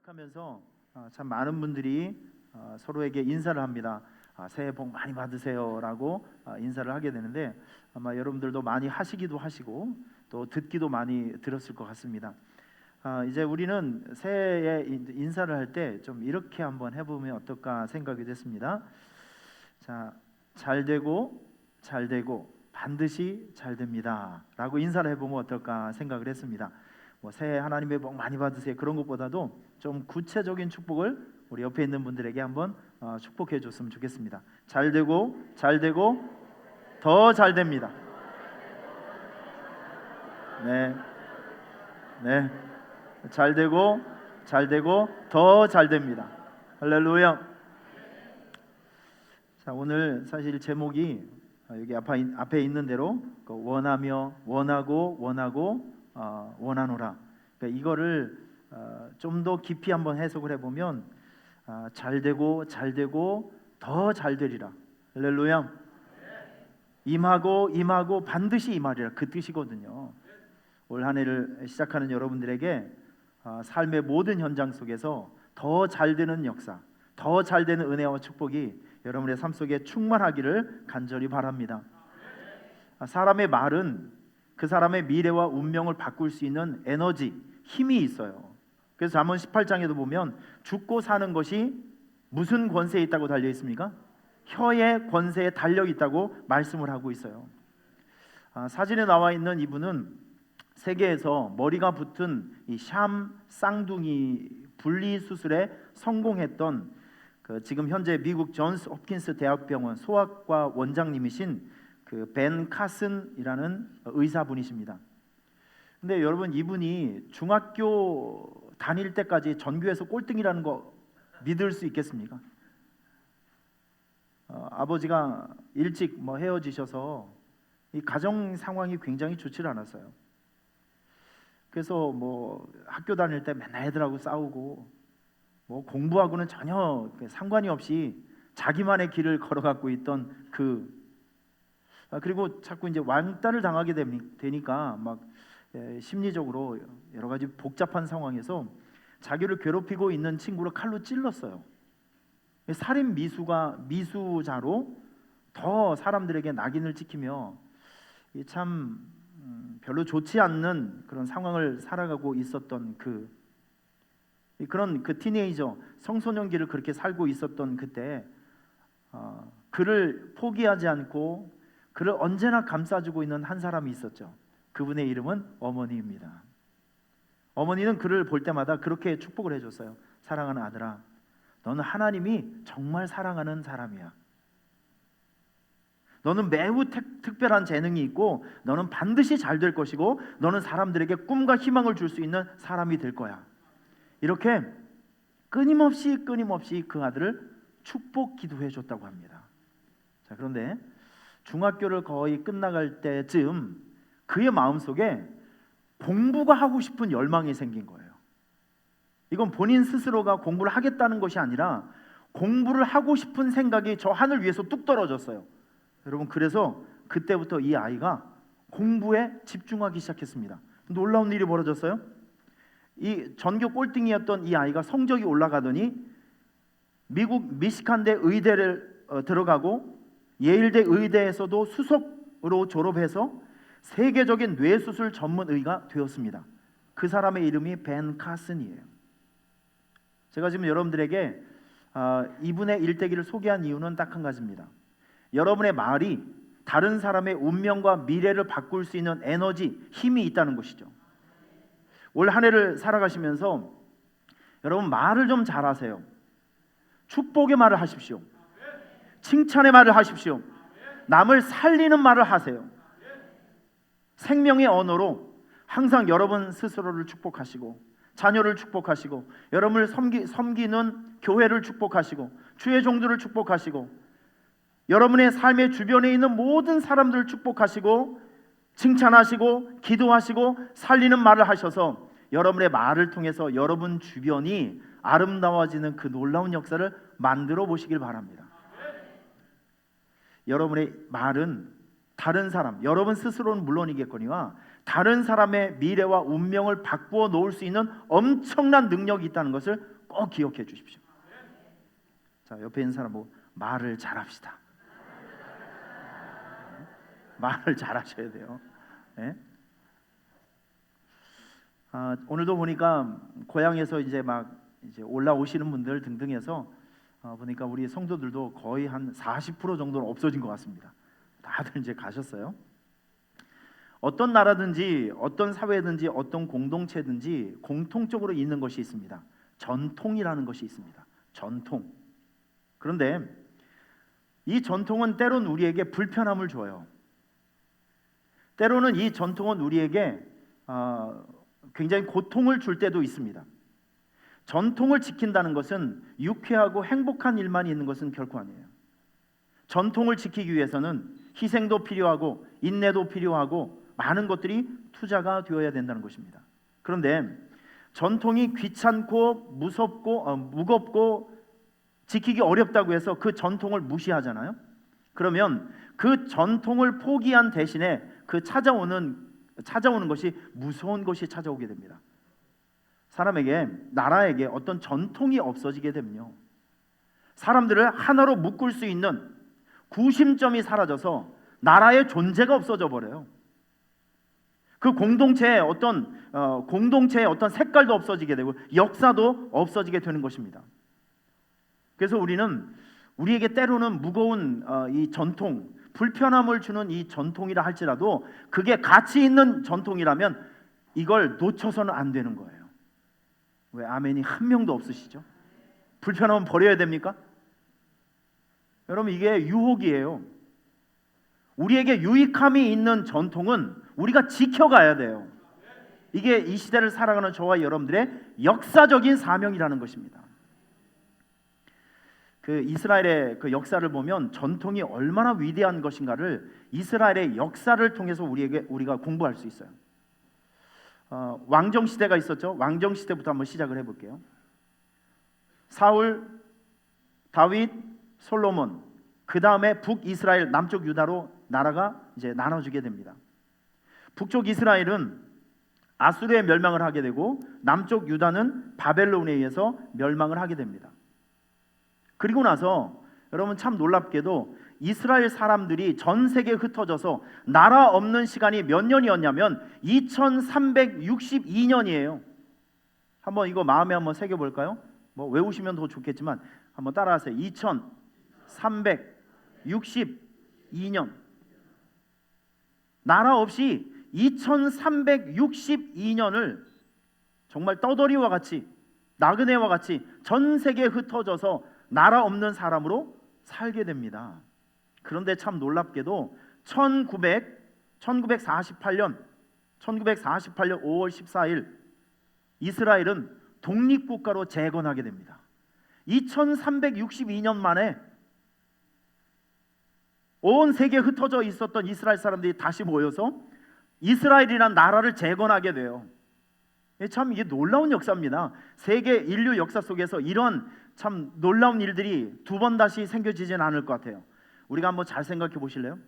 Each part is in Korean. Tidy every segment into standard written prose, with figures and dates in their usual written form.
시작하면서 참 많은 분들이 서로에게 인사를 합니다. 새해 복 많이 받으세요라고 인사를 하게 되는데 아마 여러분들도 많이 하시기도 하시고 또 듣기도 많이 들었을 것 같습니다. 이제 우리는 새해에 인사를 할 때 좀 이렇게 한번 해보면 어떨까 생각이 됐습니다. 자, 잘 되고 반드시 잘 됩니다라고 인사를 해보면 어떨까 생각을 했습니다. 새해 하나님의 복 많이 받으세요 그런 것보다도 좀 구체적인 축복을 우리 옆에 있는 분들에게 한번 축복해 줬으면 좋겠습니다. 잘 되고 더 잘 됩니다. 네, 잘 되고 더 잘 됩니다. 할렐루야. 자, 오늘 사실 제목이 여기 앞에 있는 대로 원하며 원하고 원하노라. 그러니까 이거를 좀 더 깊이 한번 해석을 해보면 잘 되고 더 잘 되리라. 할렐루야. 임하고 반드시 임하리라, 그 뜻이거든요. 올 한 해를 시작하는 여러분들에게 삶의 모든 현장 속에서 더 잘 되는 역사, 더 잘 되는 은혜와 축복이 여러분의 삶 속에 충만하기를 간절히 바랍니다. 사람의 말은 그 사람의 미래와 운명을 바꿀 수 있는 에너지, 힘이 있어요. 그래서 잠언 18장에도 보면 죽고 사는 것이 무슨 권세에 있다고 달려 있습니까? 혀의 권세에 달려 있다고 말씀을 하고 있어요. 사진에 나와 있는 이분은 세계에서 머리가 붙은 이 샴 쌍둥이 분리 수술에 성공했던 지금 현재 미국 존스 홉킨스 대학병원 소아과 원장님이신 벤 카슨이라는 의사분이십니다. 근데 여러분, 이분이 중학교 다닐 때까지 전교에서 꼴등이라는 거 믿을 수 있겠습니까? 아버지가 일찍 헤어지셔서 이 가정 상황이 굉장히 좋지 않았어요. 그래서 학교 다닐 때 맨날 애들하고 싸우고 공부하고는 전혀 상관이 없이 자기만의 길을 걸어가고 있던 그리고 자꾸 이제 왕따를 당하게 되니까 심리적으로 여러 가지 복잡한 상황에서 자기를 괴롭히고 있는 친구를 칼로 찔렀어요. 살인 미수자로 더 사람들에게 낙인을 찍히며 참 별로 좋지 않는 그런 상황을 살아가고 있었던 그런 티네이저 청소년기를 그렇게 살고 있었던 그때 그를 포기하지 않고 그를 언제나 감싸주고 있는 한 사람이 있었죠. 그분의 이름은 어머니입니다. 어머니는 그를 볼 때마다 그렇게 축복을 해줬어요. 사랑하는 아들아, 너는 하나님이 정말 사랑하는 사람이야. 너는 매우 특별한 재능이 있고 너는 반드시 잘 될 것이고 너는 사람들에게 꿈과 희망을 줄 수 있는 사람이 될 거야. 이렇게 끊임없이 그 아들을 축복 기도해 줬다고 합니다. 자, 그런데 중학교를 거의 끝나갈 때쯤 그의 마음속에 공부가 하고 싶은 열망이 생긴 거예요. 이건 본인 스스로가 공부를 하겠다는 것이 아니라 공부를 하고 싶은 생각이 저 하늘 위에서 뚝 떨어졌어요. 여러분, 그래서 그때부터 이 아이가 공부에 집중하기 시작했습니다. 놀라운 일이 벌어졌어요. 이 전교 꼴등이었던 이 아이가 성적이 올라가더니 미국 미시간대 의대를 들어가고 예일대 의대에서도 수석으로 졸업해서 세계적인 뇌수술 전문의가 되었습니다. 그 사람의 이름이 벤 카슨이에요. 제가 지금 여러분들에게 이분의 일대기를 소개한 이유는 딱 한 가지입니다. 여러분의 말이 다른 사람의 운명과 미래를 바꿀 수 있는 에너지, 힘이 있다는 것이죠. 올 한 해를 살아가시면서 여러분, 말을 좀 잘하세요. 축복의 말을 하십시오. 칭찬의 말을 하십시오. 남을 살리는 말을 하세요. 생명의 언어로 항상 여러분 스스로를 축복하시고 자녀를 축복하시고 여러분을 섬기는 교회를 축복하시고 주의 종들을 축복하시고 여러분의 삶의 주변에 있는 모든 사람들을 축복하시고 칭찬하시고 기도하시고 살리는 말을 하셔서 여러분의 말을 통해서 여러분 주변이 아름다워지는 그 놀라운 역사를 만들어 보시길 바랍니다. 여러분의 말은 다른 사람, 여러분 스스로는 물론이겠거니와 다른 사람의 미래와 운명을 바꾸어 놓을 수 있는 엄청난 능력이 있다는 것을 꼭 기억해 주십시오. 자, 옆에 있는 사람 보고 말을 잘합시다. 말을 잘하셔야 돼요. 네? 오늘도 보니까 고향에서 이제 올라오시는 분들 등등해서 보니까 우리 성도들도 거의 한 40% 정도는 없어진 것 같습니다. 다들 이제 가셨어요. 어떤 나라든지 어떤 사회든지 어떤 공동체든지 공통적으로 있는 것이 있습니다. 전통이라는 것이 있습니다. 전통. 그런데 이 전통은 때론 우리에게 불편함을 줘요. 때로는 이 전통은 우리에게 굉장히 고통을 줄 때도 있습니다. 전통을 지킨다는 것은 유쾌하고 행복한 일만 있는 것은 결코 아니에요. 전통을 지키기 위해서는 희생도 필요하고 인내도 필요하고 많은 것들이 투자가 되어야 된다는 것입니다. 그런데 전통이 귀찮고 무겁고 지키기 어렵다고 해서 그 전통을 무시하잖아요. 그러면 그 전통을 포기한 대신에 그 찾아오는 것이 무서운 것이 찾아오게 됩니다. 사람에게, 나라에게 어떤 전통이 없어지게 되면요, 사람들을 하나로 묶을 수 있는 구심점이 사라져서 나라의 존재가 없어져 버려요. 그 공동체의 어떤 색깔도 없어지게 되고 역사도 없어지게 되는 것입니다. 그래서 우리에게 때로는 무거운 이 전통, 불편함을 주는 이 전통이라 할지라도 그게 가치 있는 전통이라면 이걸 놓쳐서는 안 되는 거예요. 왜 아멘이 한 명도 없으시죠? 불편하면 버려야 됩니까? 여러분, 이게 유혹이에요. 우리에게 유익함이 있는 전통은 우리가 지켜가야 돼요. 이게 이 시대를 살아가는 저와 여러분들의 역사적인 사명이라는 것입니다. 그 이스라엘의 그 역사를 보면 전통이 얼마나 위대한 것인가를 이스라엘의 역사를 통해서 우리가 공부할 수 있어요. 왕정 시대가 있었죠. 왕정 시대부터 한번 시작을 해볼게요. 사울, 다윗, 솔로몬, 그 다음에 북이스라엘, 남쪽 유다로 나라가 이제 나눠지게 됩니다. 북쪽 이스라엘은 아수르의 멸망을 하게 되고 남쪽 유다는 바벨론에 의해서 멸망을 하게 됩니다. 그리고 나서 여러분 참 놀랍게도 이스라엘 사람들이 전 세계에 흩어져서 나라 없는 시간이 몇 년이었냐면 2362년이에요. 한번 이거 마음에 한번 새겨볼까요? 뭐 외우시면 더 좋겠지만 한번 따라하세요. 2362년. 나라 없이 2362년을 정말 떠돌이와 같이, 나그네와 같이 전 세계에 흩어져서 나라 없는 사람으로 살게 됩니다. 그런데 참 놀랍게도 1948년 5월 14일 이스라엘은 독립국가로 재건하게 됩니다. 2362년 만에 온 세계에 흩어져 있었던 이스라엘 사람들이 다시 모여서 이스라엘이라는 나라를 재건하게 돼요. 참 이게 놀라운 역사입니다. 세계 인류 역사 속에서 이런 참 놀라운 일들이 두 번 다시 생겨지진 않을 것 같아요. 우리가 한번 잘 생각해 보실래요?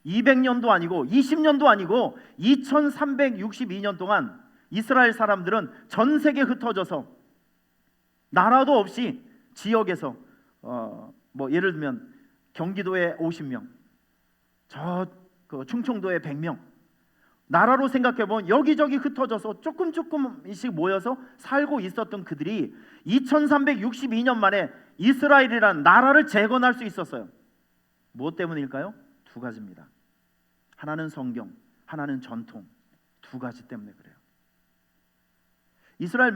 200년도 아니고 20년도 아니고 2362년 동안 이스라엘 사람들은 전 세계에 흩어져서 나라도 없이 지역에서 뭐 예를 들면 경기도에 50명, 그 충청도에 100명, 나라로 생각해보면 여기저기 흩어져서 조금씩 모여서 살고 있었던 그들이 2362년 만에 이스라엘이라는 나라를 재건할 수 있었어요. 무엇 때문일까요? 두 가지입니다. 하나는 성경, 하나는 전통. 두 가지 때문에 그래요. 이스라엘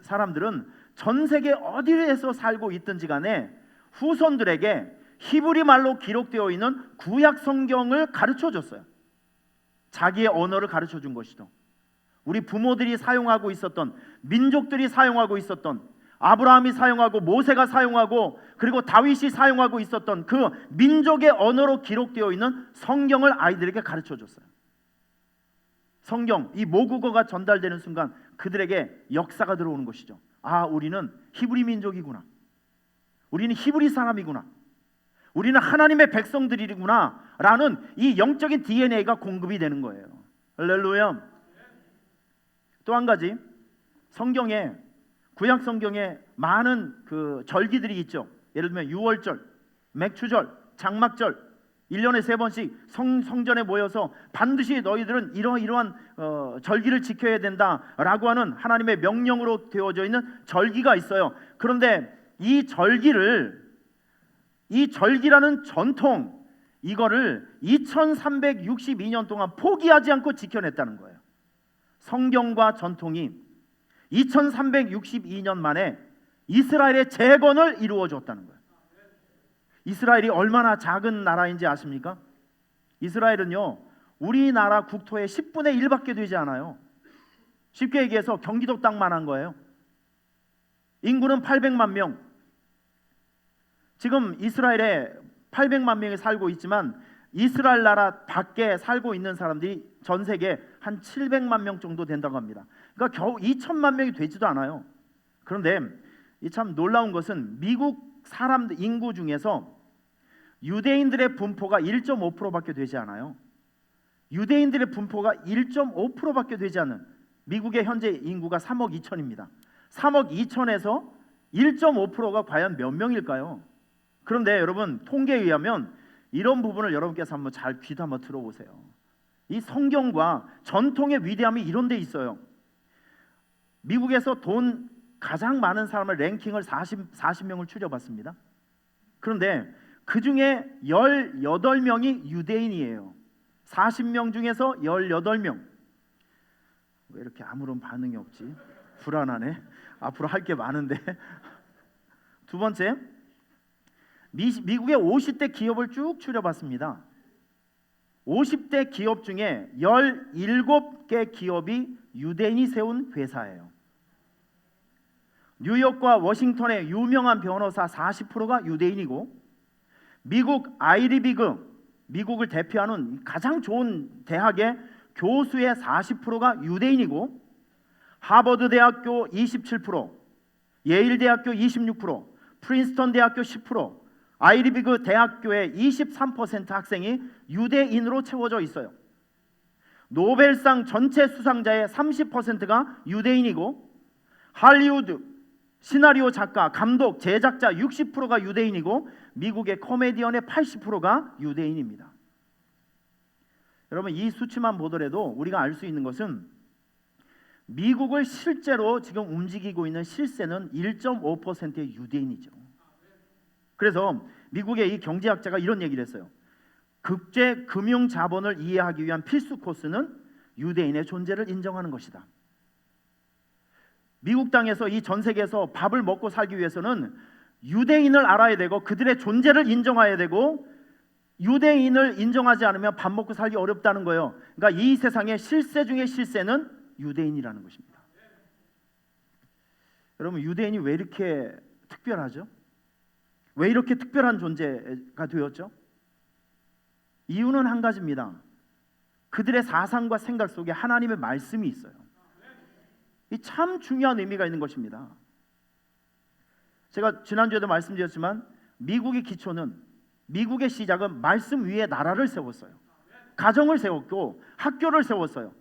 사람들은 전 세계 어디에서 살고 있든지 간에 후손들에게 히브리 말로 기록되어 있는 구약 성경을 가르쳐 줬어요. 자기의 언어를 가르쳐 준 것이죠. 우리 부모들이 사용하고 있었던, 민족들이 사용하고 있었던, 아브라함이 사용하고 모세가 사용하고 그리고 다윗이 사용하고 있었던 그 민족의 언어로 기록되어 있는 성경을 아이들에게 가르쳐 줬어요. 성경, 이 모국어가 전달되는 순간 그들에게 역사가 들어오는 것이죠. 아, 우리는 히브리 민족이구나. 우리는 히브리 사람이구나. 우리는 하나님의 백성들이구나 라는 이 영적인 DNA가 공급이 되는 거예요. 할렐루야. 또 한 가지, 성경에, 구약 성경에 많은 그 절기들이 있죠. 예를 들면 유월절, 맥추절, 장막절, 1년에 3번씩 성전에 모여서 반드시 너희들은 이러이러한 절기를 지켜야 된다라고 하는 하나님의 명령으로 되어져 있는 절기가 있어요. 그런데 이 절기라는 전통, 이거를 2362년 동안 포기하지 않고 지켜냈다는 거예요. 성경과 전통이 2362년 만에 이스라엘의 재건을 이루어 줬다는 거예요. 이스라엘이 얼마나 작은 나라인지 아십니까? 이스라엘은요, 우리나라 국토의 10분의 1밖에 되지 않아요. 쉽게 얘기해서 경기도 땅만한 거예요. 인구는 800만 명. 지금 이스라엘에 800만 명이 살고 있지만 이스라엘 나라 밖에 살고 있는 사람들이 전 세계 한 700만 명 정도 된다고 합니다. 그러니까 겨우 2천만 명이 되지도 않아요. 그런데 이 참 놀라운 것은 미국 사람들 인구 중에서 유대인들의 분포가 1.5%밖에 되지 않아요. 유대인들의 분포가 1.5%밖에 되지 않은 미국의 현재 인구가 3억 2천입니다. 3억 2천에서 1.5%가 과연 몇 명일까요? 그런데 여러분, 통계에 의하면 이런 부분을 여러분께서 한번 잘 귀도 한번 들어보세요. 이 성경과 전통의 위대함이 이런 데 있어요. 미국에서 돈 가장 많은 사람을 랭킹을 40명을 추려봤습니다. 그런데 그 중에 18명이 유대인이에요. 40명 중에서 18명. 왜 이렇게 아무런 반응이 없지? 불안하네. 앞으로 할 게 많은데. 두 번째, 미국의 50대 기업을 쭉 추려봤습니다. 50대 기업 중에 17개 기업이 유대인이 세운 회사예요. 뉴욕과 워싱턴의 유명한 변호사 40%가 유대인이고, 미국 아이리비그, 미국을 대표하는 가장 좋은 대학의 교수의 40%가 유대인이고, 하버드 대학교 27%, 예일 대학교 26%, 프린스턴 대학교 10%, 아이리비그 대학교의 23% 학생이 유대인으로 채워져 있어요. 노벨상 전체 수상자의 30%가 유대인이고, 할리우드 시나리오 작가, 감독, 제작자 60%가 유대인이고, 미국의 코미디언의 80%가 유대인입니다. 여러분, 이 수치만 보더라도 우리가 알 수 있는 것은 미국을 실제로 지금 움직이고 있는 실세는 1.5%의 유대인이죠. 그래서 미국의 이 경제학자가 이런 얘기를 했어요. 국제 금융 자본을 이해하기 위한 필수 코스는 유대인의 존재를 인정하는 것이다. 미국 땅에서 이 전 세계에서 밥을 먹고 살기 위해서는 유대인을 알아야 되고 그들의 존재를 인정해야 되고, 유대인을 인정하지 않으면 밥 먹고 살기 어렵다는 거예요. 그러니까 이 세상의 실세 중의 실세는 유대인이라는 것입니다. 여러분, 유대인이 왜 이렇게 특별하죠? 왜 이렇게 특별한 존재가 되었죠? 이유는 한 가지입니다. 그들의 사상과 생각 속에 하나님의 말씀이 있어요. 이 참 중요한 의미가 있는 것입니다. 제가 지난주에도 말씀드렸지만 미국의 기초는, 미국의 시작은 말씀 위에 나라를 세웠어요. 가정을 세웠고 학교를 세웠어요.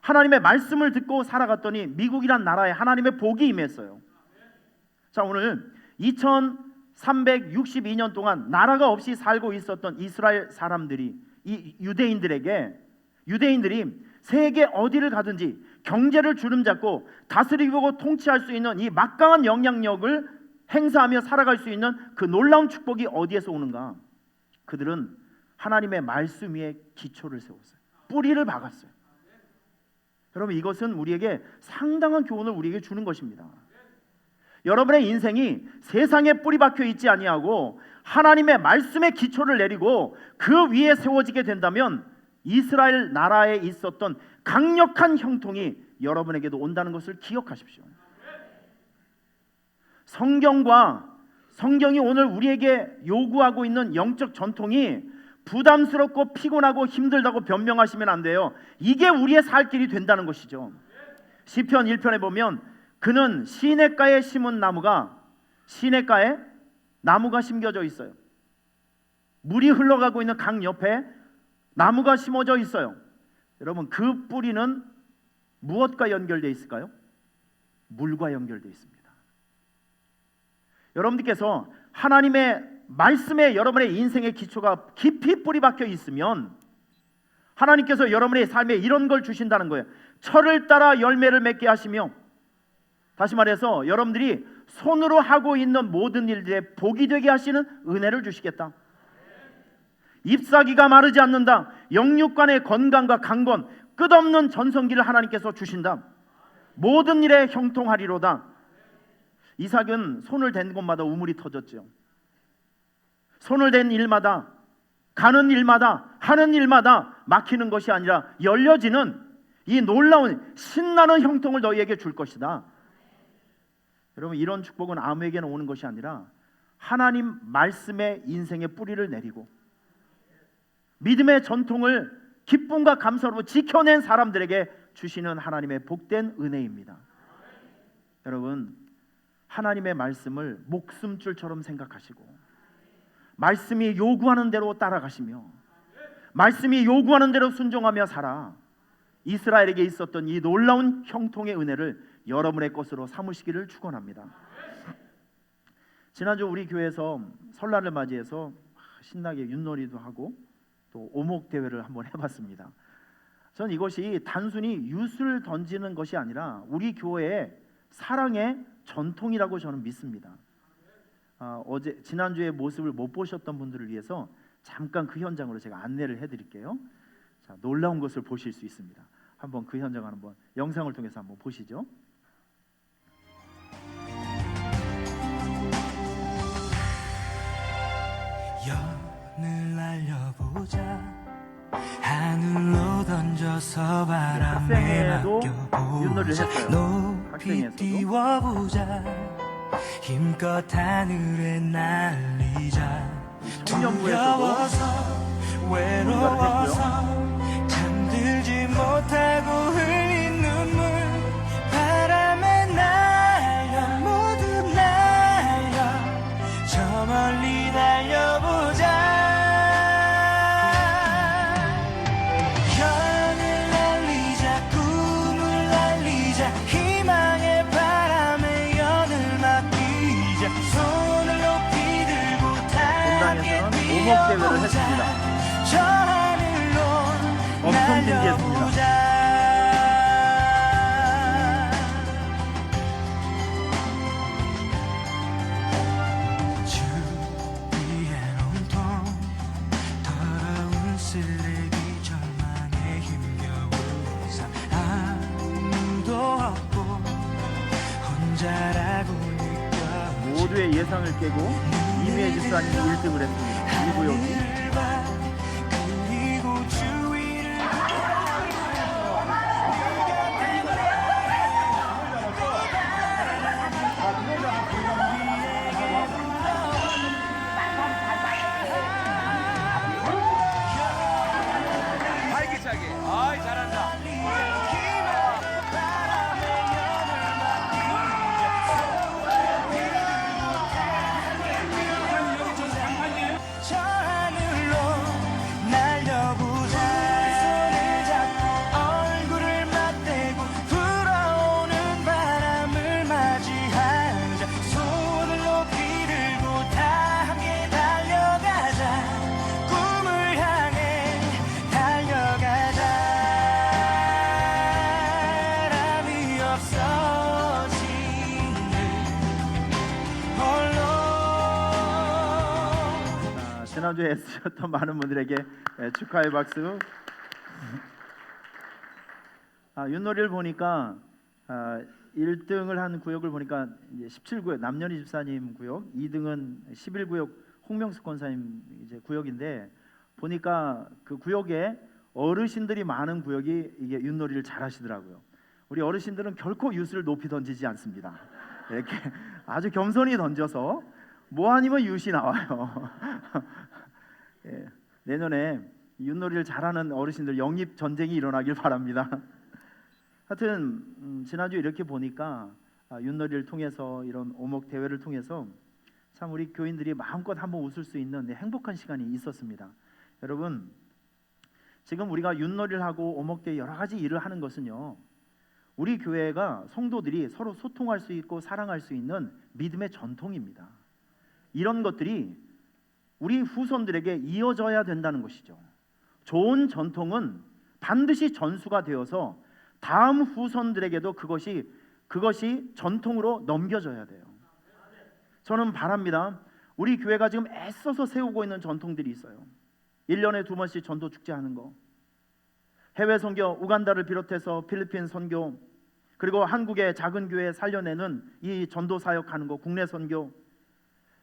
하나님의 말씀을 듣고 살아갔더니 미국이란 나라에 하나님의 복이 임했어요. 자, 오늘 2362년 동안 나라가 없이 살고 있었던 이스라엘 사람들이, 이 유대인들이 세계 어디를 가든지 경제를 주름잡고 다스리고 통치할 수 있는 이 막강한 영향력을 행사하며 살아갈 수 있는 그 놀라운 축복이 어디에서 오는가? 그들은 하나님의 말씀 위에 기초를 세웠어요. 뿌리를 박았어요. 여러분, 이것은 우리에게 상당한 교훈을 우리에게 주는 것입니다. 여러분의 인생이 세상에 뿌리 박혀 있지 아니하고 하나님의 말씀에 기초를 내리고 그 위에 세워지게 된다면 이스라엘 나라에 있었던 강력한 형통이 여러분에게도 온다는 것을 기억하십시오. 성경이 오늘 우리에게 요구하고 있는 영적 전통이 부담스럽고 피곤하고 힘들다고 변명하시면 안 돼요. 이게 우리의 살 길이 된다는 것이죠. 시편 1편에 보면 그는 시냇가에 심은 시냇가에 나무가 심겨져 있어요. 물이 흘러가고 있는 강 옆에 나무가 심어져 있어요. 여러분, 그 뿌리는 무엇과 연결되어 있을까요? 물과 연결되어 있습니다. 여러분들께서 하나님의 말씀에 여러분의 인생의 기초가 깊이 뿌리 박혀 있으면 하나님께서 여러분의 삶에 이런 걸 주신다는 거예요. 철을 따라 열매를 맺게 하시며, 다시 말해서 여러분들이 손으로 하고 있는 모든 일들에 복이 되게 하시는 은혜를 주시겠다. 잎사귀가 마르지 않는다. 영육간의 건강과 강건, 끝없는 전성기를 하나님께서 주신다. 모든 일에 형통하리로다. 이삭은 손을 댄 곳마다 우물이 터졌죠. 손을 댄 일마다, 가는 일마다, 하는 일마다 막히는 것이 아니라 열려지는 이 놀라운 신나는 형통을 너희에게 줄 것이다. 여러분, 이런 축복은 아무에게나 오는 것이 아니라 하나님 말씀의 인생의 뿌리를 내리고 믿음의 전통을 기쁨과 감사로 지켜낸 사람들에게 주시는 하나님의 복된 은혜입니다. 여러분, 하나님의 말씀을 목숨줄처럼 생각하시고 말씀이 요구하는 대로 따라가시며 말씀이 요구하는 대로 순종하며 살아 이스라엘에게 있었던 이 놀라운 형통의 은혜를 여러분의 것으로 삼으시기를 축원합니다. 지난주 우리 교회에서 설날을 맞이해서 신나게 윷놀이도 하고 또 오목 대회를 한번 해봤습니다. 저는 이것이 단순히 윷을 던지는 것이 아니라 우리 교회의 사랑의 전통이라고 저는 믿습니다. 지난주에 모습을 못 보셨던 분들을 위해서 잠깐 그 현장으로 제가 안내를 해드릴게요. 자, 놀라운 것을 보실 수 있습니다. 한번 그 현장을 한번 영상을 통해서 한번 보시죠. 연을 날려보자. 하늘로 던져서 바람에 맡겨보자. 높이 띄워보자. 힘껏 하늘에 날리자. 두려워서 외로워서 잠들지 못하고 흘린 눈물 바람에 날려 모두 날려 저 멀리 날려보자. 오목대회를 했습니다. 엄청 신기했습니다. 주위엔 온통 더러운 쓰레기 절망에 힘겨운 삶 아무도 없고 혼자라고 느껴 모두의 예상을 깨고 이미혜 집사님이 1등을 했습니다. 이 구역이 지난주에 애쓰셨던 많은 분들에게 축하의 박수. 윷놀이를 보니까 1등을 한 구역을 보니까 17구역 남년희 집사님 구역, 2등은 11구역 홍명숙 권사님 이제 구역인데 보니까 그 구역에 어르신들이 많은 구역이 이게 윷놀이를 잘 하시더라고요. 우리 어르신들은 결코 윷을 높이 던지지 않습니다. 이렇게 아주 겸손히 던져서 뭐 아니면 윷이 나와요. 예, 내년에 윷놀이를 잘하는 어르신들 영입 전쟁이 일어나길 바랍니다. 하여튼 지난주 이렇게 보니까 윷놀이를 통해서 이런 오목 대회를 통해서 참 우리 교인들이 마음껏 한번 웃을 수 있는 행복한 시간이 있었습니다. 여러분, 지금 우리가 윷놀이를 하고 오목대 여러 가지 일을 하는 것은요, 우리 교회가 성도들이 서로 소통할 수 있고 사랑할 수 있는 믿음의 전통입니다. 이런 것들이 우리 후손들에게 이어져야 된다는 것이죠. 좋은 전통은 반드시 전수가 되어서 다음 후손들에게도 그것이 전통으로 넘겨져야 돼요. 저는 바랍니다. 우리 교회가 지금 애써서 세우고 있는 전통들이 있어요. 1년에 2번씩 전도 축제 하는 거, 해외 선교, 우간다를 비롯해서 필리핀 선교, 그리고 한국의 작은 교회 살려내는 이 전도 사역하는 거, 국내 선교,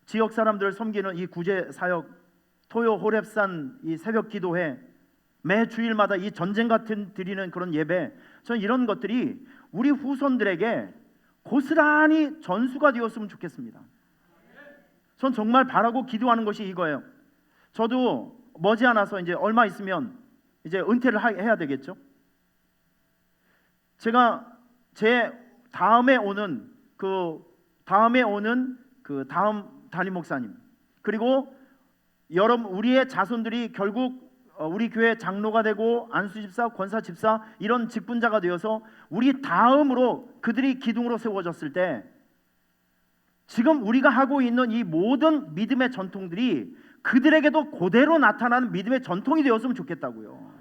지역 사람들을 섬기는 이 구제 사역, 토요 호렙산 이 새벽 기도회, 매 주일마다 이 전쟁 같은 드리는 그런 예배, 저는 이런 것들이 우리 후손들에게 고스란히 전수가 되었으면 좋겠습니다. 전 정말 바라고 기도하는 것이 이거예요. 저도 머지않아서 이제 얼마 있으면 이제 은퇴를 해야 되겠죠. 제가 제 다음에 오는 그 다음 담임 목사님, 그리고 우리의 자손들이 결국 우리 교회 장로가 되고 안수집사, 권사집사 이런 직분자가 되어서 우리 다음으로 그들이 기둥으로 세워졌을 때, 지금 우리가 하고 있는 이 모든 믿음의 전통들이 그들에게도 그대로 나타나는 믿음의 전통이 되었으면 좋겠다고요.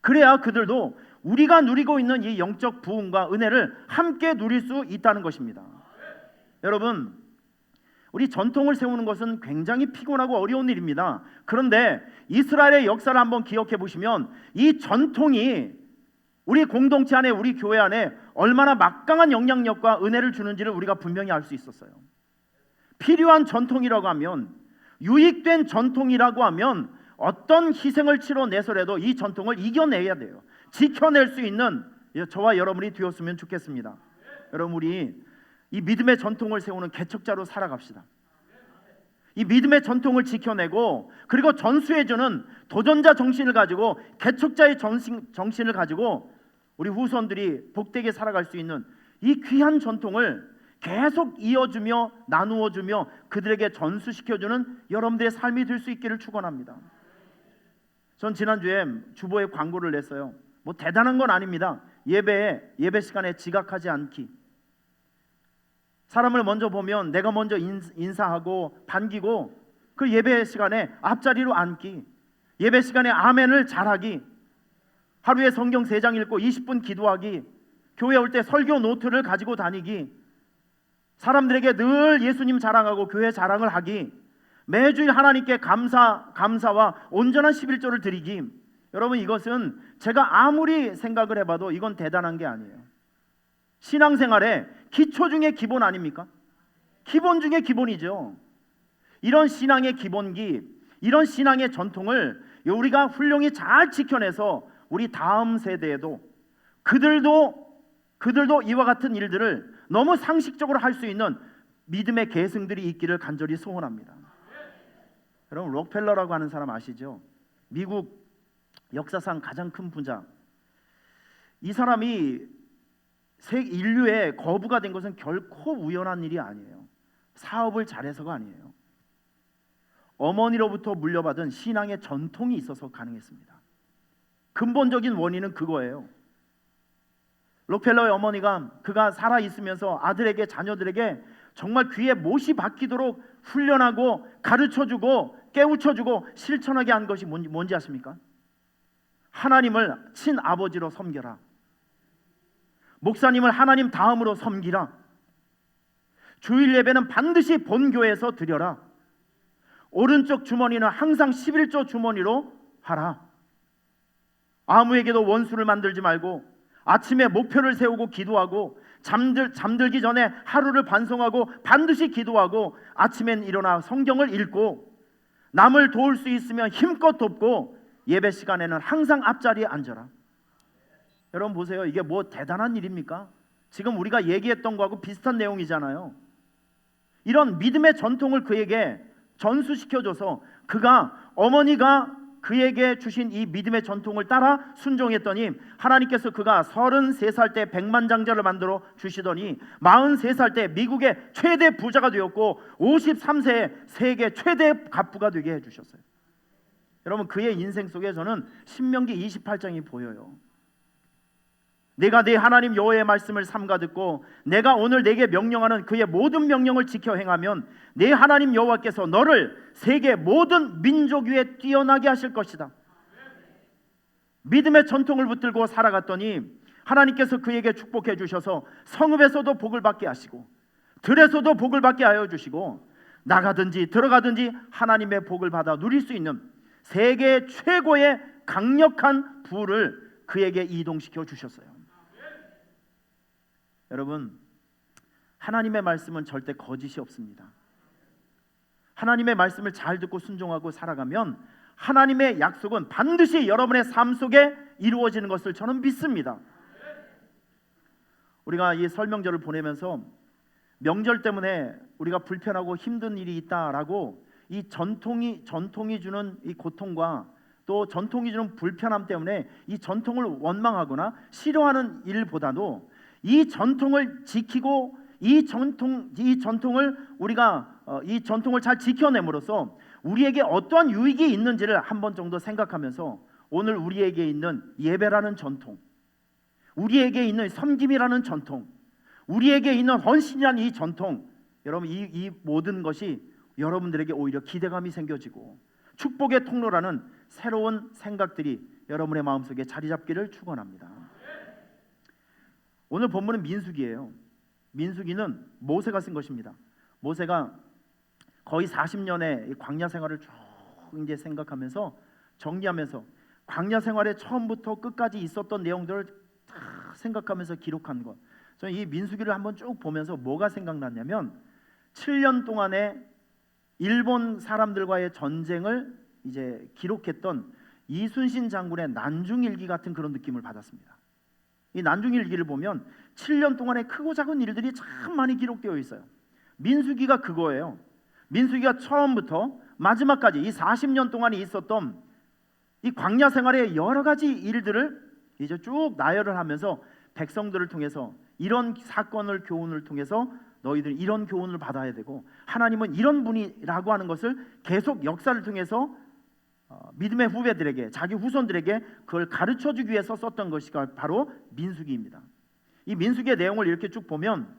그래야 그들도 우리가 누리고 있는 이 영적 부흥과 은혜를 함께 누릴 수 있다는 것입니다. 여러분, 우리 전통을 세우는 것은 굉장히 피곤하고 어려운 일입니다. 그런데 이스라엘의 역사를 한번 기억해 보시면 이 전통이 우리 공동체 안에, 우리 교회 안에 얼마나 막강한 영향력과 은혜를 주는지를 우리가 분명히 알 수 있었어요. 필요한 전통이라고 하면, 유익된 전통이라고 하면 어떤 희생을 치러내서라도 이 전통을 이겨내야 돼요. 지켜낼 수 있는 저와 여러분이 되었으면 좋겠습니다. 여러분, 우리 이 믿음의 전통을 세우는 개척자로 살아갑시다. 이 믿음의 전통을 지켜내고, 그리고 전수해주는 도전자 정신을 가지고, 개척자의 정신을 가지고 우리 후손들이 복되게 살아갈 수 있는 이 귀한 전통을 계속 이어주며 나누어주며 그들에게 전수시켜주는 여러분들의 삶이 될 수 있기를 축원합니다. 전 지난주에 주보에 광고를 냈어요. 뭐 대단한 건 아닙니다. 예배 시간에 지각하지 않기. 사람을 먼저 보면 내가 먼저 인사하고 반기고, 그 예배 시간에 앞자리로 앉기, 예배 시간에 아멘을 잘하기, 하루에 성경 3장 읽고 20분 기도하기, 교회 올 때 설교 노트를 가지고 다니기, 사람들에게 늘 예수님 자랑하고 교회 자랑을 하기, 매주일 하나님께 감사와 온전한 11조를 드리기. 여러분, 이것은 제가 아무리 생각을 해봐도 이건 대단한 게 아니에요. 신앙생활의 기초 중에 기본 아닙니까? 기본 중에 기본이죠. 이런 신앙의 기본기, 이런 신앙의 전통을 우리가 훌륭히 잘 지켜내서 우리 다음 세대에도 그들도 이와 같은 일들을 너무 상식적으로 할 수 있는 믿음의 계승들이 있기를 간절히 소원합니다. 여러분, 록펠러라고 하는 사람 아시죠? 미국 역사상 가장 큰 부자. 이 사람이 인류의 거부가 된 것은 결코 우연한 일이 아니에요. 사업을 잘해서가 아니에요. 어머니로부터 물려받은 신앙의 전통이 있어서 가능했습니다. 근본적인 원인은 그거예요. 록펠러의 어머니가 그가 살아 있으면서 아들에게, 자녀들에게 정말 귀에 못이 박히도록 훈련하고 가르쳐주고 깨우쳐주고 실천하게 한 것이 뭔지 아십니까? 하나님을 친아버지로 섬겨라. 목사님을 하나님 다음으로 섬기라. 주일 예배는 반드시 본교회에서 드려라. 오른쪽 주머니는 항상 11조 주머니로 하라. 아무에게도 원수를 만들지 말고, 아침에 목표를 세우고 기도하고, 잠들기 전에 하루를 반성하고 반드시 기도하고, 아침엔 일어나 성경을 읽고, 남을 도울 수 있으면 힘껏 돕고, 예배 시간에는 항상 앞자리에 앉아라. 여러분 보세요. 이게 뭐 대단한 일입니까? 지금 우리가 얘기했던 거하고 비슷한 내용이잖아요. 이런 믿음의 전통을 그에게 전수시켜줘서 어머니가 그에게 주신 이 믿음의 전통을 따라 순종했더니 하나님께서 그가 33살 때 백만장자를 만들어 주시더니 43살 때 미국의 최대 부자가 되었고 53세에 세계 최대 갑부가 되게 해주셨어요. 여러분 그의 인생 속에 저는 신명기 28장이 보여요. 내가 네 하나님 여호와의 말씀을 삼가 듣고 내가 오늘 내게 명령하는 그의 모든 명령을 지켜 행하면 네 하나님 여호와께서 너를 세계 모든 민족 위에 뛰어나게 하실 것이다. 믿음의 전통을 붙들고 살아갔더니 하나님께서 그에게 축복해 주셔서 성읍에서도 복을 받게 하시고 들에서도 복을 받게 하여 주시고 나가든지 들어가든지 하나님의 복을 받아 누릴 수 있는 세계 최고의 강력한 부를 그에게 이동시켜 주셨어요. 여러분, 하나님의 말씀은 절대 거짓이 없습니다. 하나님의 말씀을 잘 듣고 순종하고 살아가면 하나님의 약속은 반드시 여러분의 삶 속에 이루어지는 것을 저는 믿습니다. 우리가 이 설명절을 보내면서 명절 때문에 우리가 불편하고 힘든 일이 있다라고 이 전통이 주는 이 고통과 또 전통이 주는 불편함 때문에 이 전통을 원망하거나 싫어하는 일보다도 이 전통을 지키고 이 전통을 잘 지켜냄으로써 우리에게 어떠한 유익이 있는지를 한 번 정도 생각하면서 오늘 우리에게 있는 예배라는 전통, 우리에게 있는 섬김이라는 전통, 우리에게 있는 헌신이라는 이 전통, 여러분 이 모든 것이 여러분들에게 오히려 기대감이 생겨지고 축복의 통로라는 새로운 생각들이 여러분의 마음속에 자리 잡기를 축원합니다. 오늘 본문은 민수기예요. 민수기는 모세가 쓴 것입니다. 모세가 거의 40년의 광야 생활을 쭉 이제 생각하면서 정리하면서 광야 생활의 처음부터 끝까지 있었던 내용들을 다 생각하면서 기록한 것. 저는 이 민수기를 한번 쭉 보면서 뭐가 생각났냐면 7년 동안의 일본 사람들과의 전쟁을 이제 기록했던 이순신 장군의 난중일기 같은 그런 느낌을 받았습니다. 이 난중일기를 보면 7년 동안의 크고 작은 일들이 참 많이 기록되어 있어요. 민수기가 그거예요. 민수기가 처음부터 마지막까지 이 40년 동안에 있었던 이 광야 생활의 여러 가지 일들을 이제 쭉 나열을 하면서 백성들을 통해서 이런 사건을 교훈을 통해서 너희들 이런 교훈을 받아야 되고 하나님은 이런 분이라고 하는 것을 계속 역사를 통해서 믿음의 후배들에게 자기 후손들에게 그걸 가르쳐주기 위해서 썼던 것이 바로 민수기입니다. 이 민수기의 내용을 이렇게 쭉 보면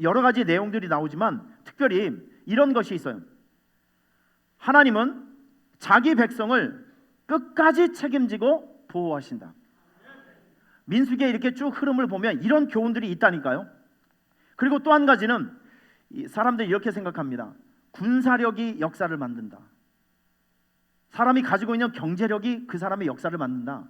여러 가지 내용들이 나오지만 특별히 이런 것이 있어요. 하나님은 자기 백성을 끝까지 책임지고 보호하신다. 민수기에 이렇게 쭉 흐름을 보면 이런 교훈들이 있다니까요. 그리고 또 한 가지는 사람들이 이렇게 생각합니다. 군사력이 역사를 만든다. 사람이 가지고 있는 경제력이 그 사람의 역사를 만든다.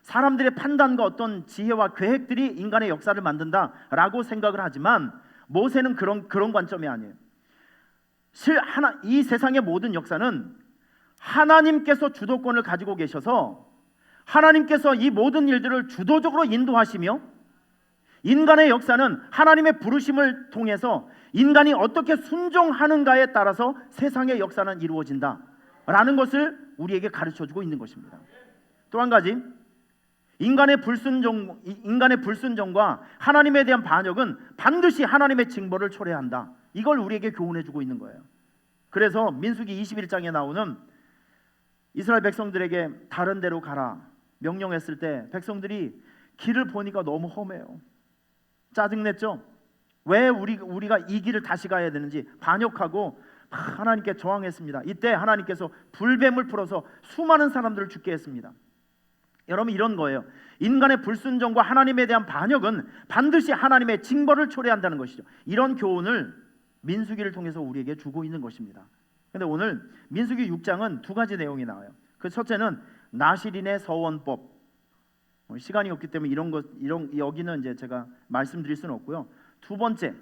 사람들의 판단과 어떤 지혜와 계획들이 인간의 역사를 만든다라고 생각을 하지만 모세는 그런 관점이 아니에요. 이 세상의 모든 역사는 하나님께서 주도권을 가지고 계셔서 하나님께서 이 모든 일들을 주도적으로 인도하시며 인간의 역사는 하나님의 부르심을 통해서 인간이 어떻게 순종하는가에 따라서 세상의 역사는 이루어진다라는 것을 우리에게 가르쳐주고 있는 것입니다. 또 한 가지, 인간의 불순종과 하나님에 대한 반역은 반드시 하나님의 징벌을 초래한다. 이걸 우리에게 교훈해주고 있는 거예요. 그래서 민수기 21장에 나오는 이스라엘 백성들에게 다른 데로 가라 명령했을 때 백성들이 길을 보니까 너무 험해요. 짜증냈죠. 왜 우리가 이 길을 다시 가야 되는지 반역하고 하나님께 저항했습니다. 이때 하나님께서 불뱀을 풀어서 수많은 사람들을 죽게 했습니다. 여러분 이런 거예요. 인간의 불순종과 하나님에 대한 반역은 반드시 하나님의 징벌을 초래한다는 것이죠. 이런 교훈을 민수기를 통해서 우리에게 주고 있는 것입니다. 그런데 오늘 민수기 6장은 두 가지 내용이 나와요. 그 첫째는 나실인의 서원법. 시간이 없기 때문에 여기는 이제 제가 말씀드릴 수는 없고요. 두 번째,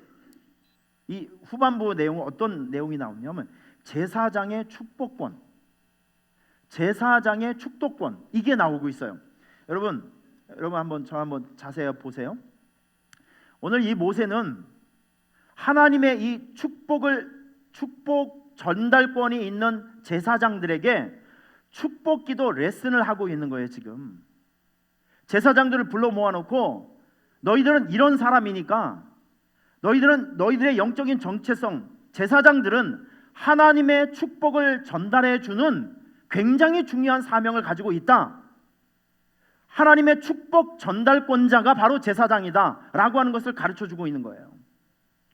이 후반부 내용은 어떤 내용이 나오냐면 제사장의 축복권. 제사장의 축복권 이게 나오고 있어요. 여러분 한번 자세히 보세요. 오늘 이 모세는 하나님의 이 축복 전달권이 있는 제사장들에게 축복기도 레슨을 하고 있는 거예요. 지금 제사장들을 불러 모아놓고 너희들은 이런 사람이니까 너희들의 영적인 정체성, 제사장들은 하나님의 축복을 전달해 주는 굉장히 중요한 사명을 가지고 있다. 하나님의 축복 전달권자가 바로 제사장이다 라고 하는 것을 가르쳐 주고 있는 거예요.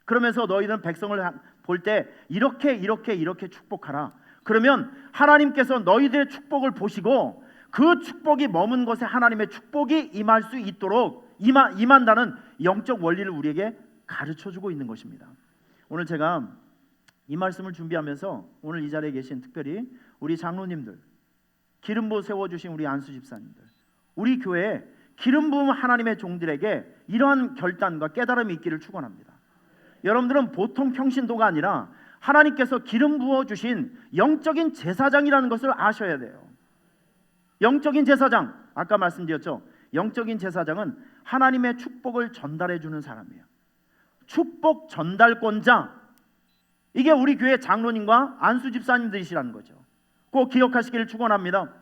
그러면서 너희는 백성을 볼 때 이렇게 축복하라. 그러면 하나님께서 너희들의 축복을 보시고 그 축복이 머문 곳에 하나님의 축복이 임할 수 있도록 임한다는 영적 원리를 우리에게 가르쳐 주고 있는 것입니다. 오늘 제가 이 말씀을 준비하면서 오늘 이 자리에 계신 특별히 우리 장로님들, 기름 부어 세워주신 우리 안수 집사님들, 우리 교회에 기름 부음 하나님의 종들에게 이러한 결단과 깨달음이 있기를 축원합니다. 여러분들은 보통 평신도가 아니라 하나님께서 기름 부어 주신 영적인 제사장이라는 것을 아셔야 돼요. 영적인 제사장, 아까 말씀드렸죠. 영적인 제사장은 하나님의 축복을 전달해 주는 사람이에요. 축복 전달권자, 이게 우리 교회 장로님과 안수 집사님들이시라는 거죠. 꼭 기억하시기를 축원합니다.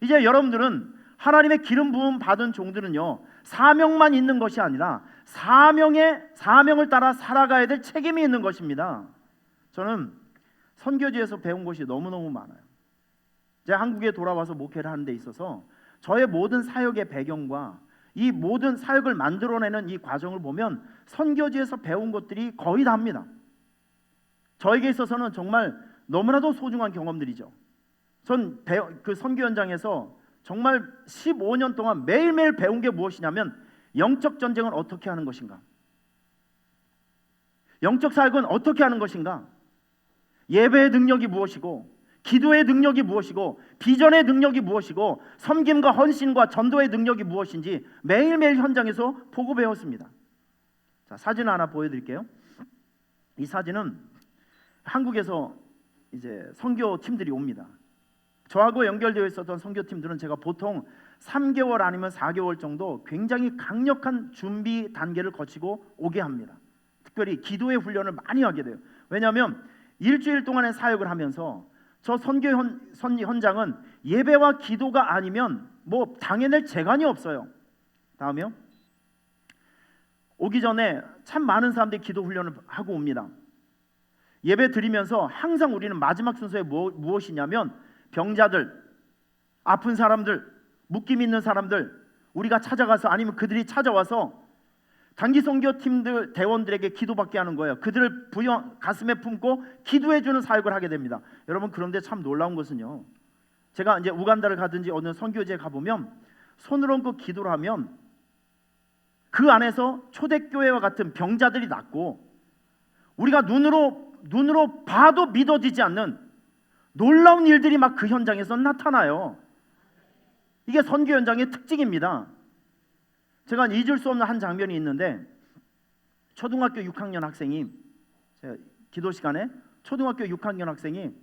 이제 여러분들은 하나님의 기름 부음 받은 종들은요, 사명만 있는 것이 아니라 사명을 따라 살아가야 될 책임이 있는 것입니다. 저는 선교지에서 배운 것이 너무너무 많아요. 제가 한국에 돌아와서 목회를 하는 데 있어서 저의 모든 사역의 배경과 이 모든 사역을 만들어내는 이 과정을 보면 선교지에서 배운 것들이 거의 다입니다. 저에게 있어서는 정말 너무나도 소중한 경험들이죠. 전 그 선교 현장에서 정말 15년 동안 매일매일 배운 게 무엇이냐면 영적 전쟁은 어떻게 하는 것인가, 영적 사역은 어떻게 하는 것인가, 예배의 능력이 무엇이고, 기도의 능력이 무엇이고, 비전의 능력이 무엇이고, 섬김과 헌신과 전도의 능력이 무엇인지 매일매일 현장에서 보고 배웠습니다. 자, 사진 하나 보여드릴게요. 이 사진은 한국에서 이제 선교 팀들이 옵니다. 저하고 연결되어 있었던 선교팀들은 제가 보통 3개월 아니면 4개월 정도 굉장히 강력한 준비 단계를 거치고 오게 합니다. 특별히 기도의 훈련을 많이 하게 돼요. 왜냐하면 일주일 동안의 사역을 하면서 저 선교 현장은 예배와 기도가 아니면 뭐 당해낼 재간이 없어요. 다음이요. 오기 전에 참 많은 사람들이 기도 훈련을 하고 옵니다. 예배 드리면서 항상 우리는 마지막 순서에 무엇이냐면 병자들, 아픈 사람들, 묶임 있는 사람들 우리가 찾아가서, 아니면 그들이 찾아와서 단기 선교팀들 대원들에게 기도받게 하는 거예요. 그들을 가슴에 품고 기도해 주는 사역을 하게 됩니다. 여러분, 그런데 참 놀라운 것은요, 제가 이제 우간다를 가든지 어느 선교지에 가보면 손을 얹고 기도를 하면 그 안에서 초대교회와 같은 병자들이 낫고, 우리가 눈으로 봐도 믿어지지 않는 놀라운 일들이 막 그 현장에서 나타나요. 이게 선교 현장의 특징입니다. 제가 잊을 수 없는 한 장면이 있는데, 초등학교 6학년 학생이, 제가 기도 시간에 초등학교 6학년 학생이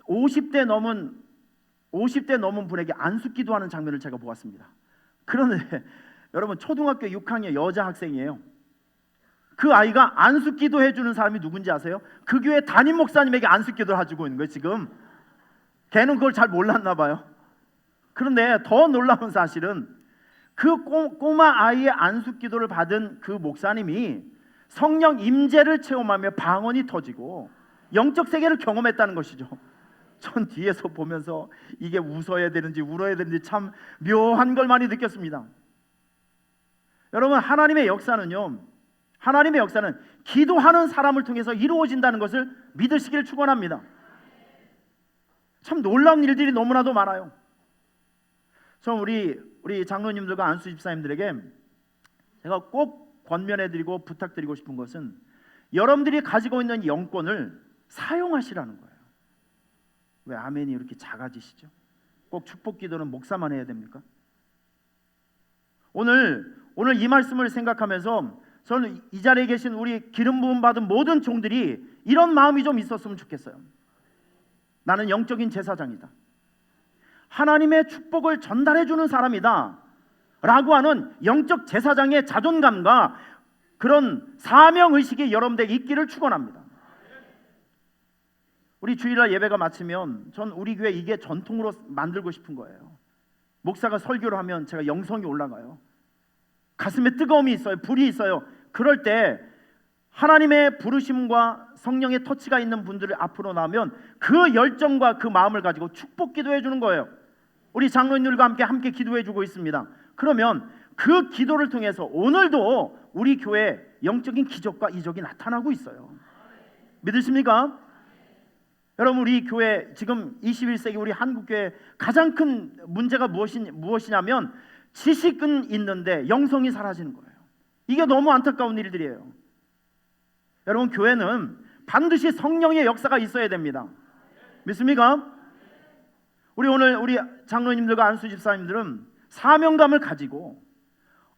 50대 넘은 분에게 안수 기도하는 장면을 제가 보았습니다. 그런데 여러분, 초등학교 6학년 여자 학생이에요. 그 아이가 안수 기도해 주는 사람이 누군지 아세요? 그 교회 담임 목사님에게 안수 기도를 해주고 있는 거예요. 지금 걔는 그걸 잘 몰랐나 봐요. 그런데 더 놀라운 사실은 그 꼬마 아이의 안수 기도를 받은 그 목사님이 성령 임재를 체험하며 방언이 터지고 영적 세계를 경험했다는 것이죠. 전 뒤에서 보면서 이게 웃어야 되는지 울어야 되는지 참 묘한 걸 많이 느꼈습니다. 여러분, 하나님의 역사는 기도하는 사람을 통해서 이루어진다는 것을 믿으시길 축원합니다. 참 놀라운 일들이 너무나도 많아요. 저 우리 장로님들과 안수 집사님들에게 제가 꼭 권면해드리고 부탁드리고 싶은 것은 여러분들이 가지고 있는 영권을 사용하시라는 거예요. 왜 아멘이 이렇게 작아지시죠? 꼭 축복 기도는 목사만 해야 됩니까? 오늘 이 말씀을 생각하면서 저는 이 자리에 계신 우리 기름 부음 받은 모든 종들이 이런 마음이 좀 있었으면 좋겠어요. 나는 영적인 제사장이다, 하나님의 축복을 전달해 주는 사람이다 라고 하는 영적 제사장의 자존감과 그런 사명의식이 여러분들에게 있기를 축원합니다. 우리 주일날 예배가 마치면 전 우리 교회 이게 전통으로 만들고 싶은 거예요. 목사가 설교를 하면 제가 영성이 올라가요. 가슴에 뜨거움이 있어요. 불이 있어요. 그럴 때 하나님의 부르심과 성령의 터치가 있는 분들을 앞으로 나오면 그 열정과 그 마음을 가지고 축복 기도해 주는 거예요. 우리 장로님들과 함께 기도해 주고 있습니다. 그러면 그 기도를 통해서 오늘도 우리 교회에 영적인 기적과 이적이 나타나고 있어요. 믿으십니까? 여러분, 우리 교회 지금 21세기 우리 한국교회 가장 큰 문제가 무엇이냐면 지식은 있는데 영성이 사라지는 거예요. 이게 너무 안타까운 일들이에요. 여러분, 교회는 반드시 성령의 역사가 있어야 됩니다. 믿습니까? 오늘 우리 장로님들과 안수 집사님들은 사명감을 가지고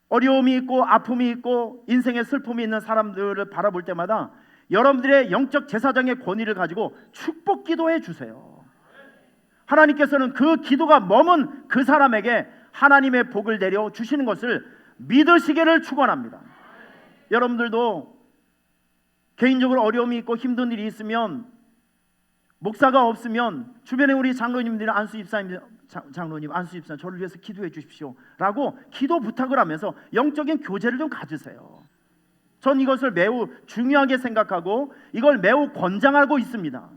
어려움이 있고 아픔이 있고 인생의 슬픔이 있는 사람들을 바라볼 때마다 여러분들의 영적 제사장의 권위를 가지고 축복 기도해 주세요. 하나님께서는 그 기도가 머문 그 사람에게 하나님의 복을 내려 주시는 것을 믿으시기를 축원합니다. 여러분들도 개인적으로 어려움이 있고 힘든 일이 있으면, 목사가 없으면 주변에 우리 장로님들, 안수 집사님, 장로님, 안수 집사님, 저를 위해서 기도해 주십시오 라고 기도 부탁을 하면서 영적인 교제를 좀 가지세요. 전 이것을 매우 중요하게 생각하고 이걸 매우 권장하고 있습니다.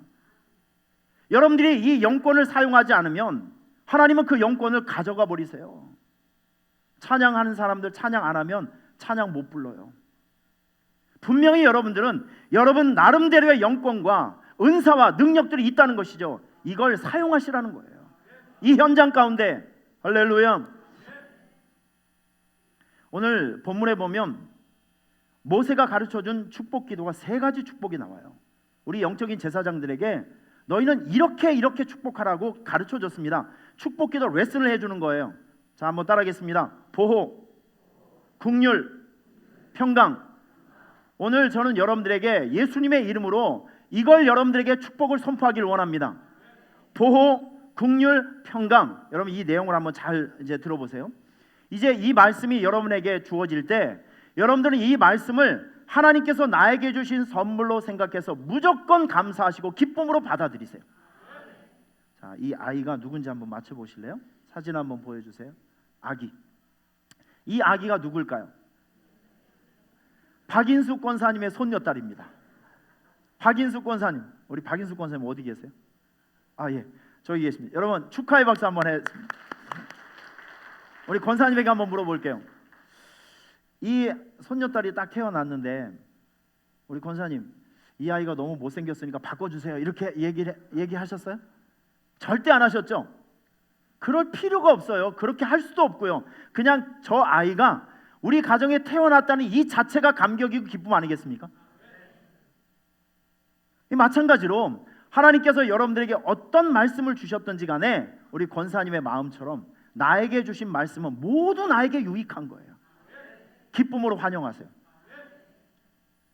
여러분들이 이 영권을 사용하지 않으면 하나님은 그 영권을 가져가 버리세요. 찬양하는 사람들 찬양 안 하면 찬양 못 불러요. 분명히 여러분들은 여러분 나름대로의 영권과 은사와 능력들이 있다는 것이죠. 이걸 사용하시라는 거예요. 이 현장 가운데. 할렐루야. 오늘 본문에 보면 모세가 가르쳐준 축복 기도가 3가지 축복이 나와요. 우리 영적인 제사장들에게 너희는 이렇게 축복하라고 가르쳐줬습니다. 축복 기도 레슨을 해주는 거예요. 자, 한번 따라하겠습니다. 보호, 긍휼, 평강. 오늘 저는 여러분들에게 예수님의 이름으로 이걸 여러분들에게 축복을 선포하기를 원합니다. 보호, 긍휼, 평강. 여러분, 이 내용을 한번 잘 이제 들어보세요. 이제 이 말씀이 여러분에게 주어질 때 여러분들은 이 말씀을 하나님께서 나에게 주신 선물로 생각해서 무조건 감사하시고 기쁨으로 받아들이세요. 자, 이 아이가 누군지 한번 맞춰보실래요? 사진 한번 보여주세요. 아기. 이 아기가 누굴까요? 박인숙 권사님의 손녀딸입니다. 박인숙 권사님, 우리 박인숙 권사님 어디 계세요? 아, 예, 저기 계십니다. 여러분 축하의 박수 한번 해. 우리 권사님에게 한번 물어볼게요. 이 손녀딸이 딱 태어났는데 우리 권사님, 이 아이가 너무 못생겼으니까 바꿔주세요 이렇게 얘기하셨어요? 절대 안 하셨죠? 그럴 필요가 없어요. 그렇게 할 수도 없고요. 그냥 저 아이가 우리 가정에 태어났다는 이 자체가 감격이고 기쁨 아니겠습니까? 마찬가지로 하나님께서 여러분들에게 어떤 말씀을 주셨든지 간에 우리 권사님의 마음처럼 나에게 주신 말씀은 모두 나에게 유익한 거예요. 기쁨으로 환영하세요.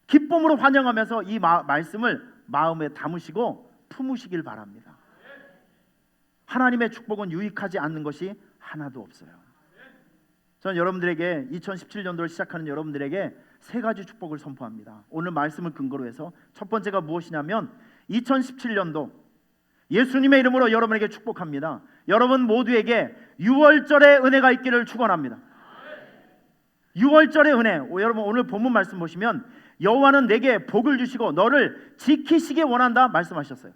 기쁨으로 환영하면서 이 말씀을 마음에 담으시고 품으시길 바랍니다. 하나님의 축복은 유익하지 않는 것이 하나도 없어요. 저는 여러분들에게 2017년도를 시작하는 여러분들에게 3가지 축복을 선포합니다. 오늘 말씀을 근거로 해서 첫 번째가 무엇이냐면 2017년도 예수님의 이름으로 여러분에게 축복합니다. 여러분 모두에게 6월절의 은혜가 있기를 축원합니다. 6월절의 은혜. 여러분 오늘 본문 말씀 보시면 여호와는 내게 복을 주시고 너를 지키시기 원한다 말씀하셨어요.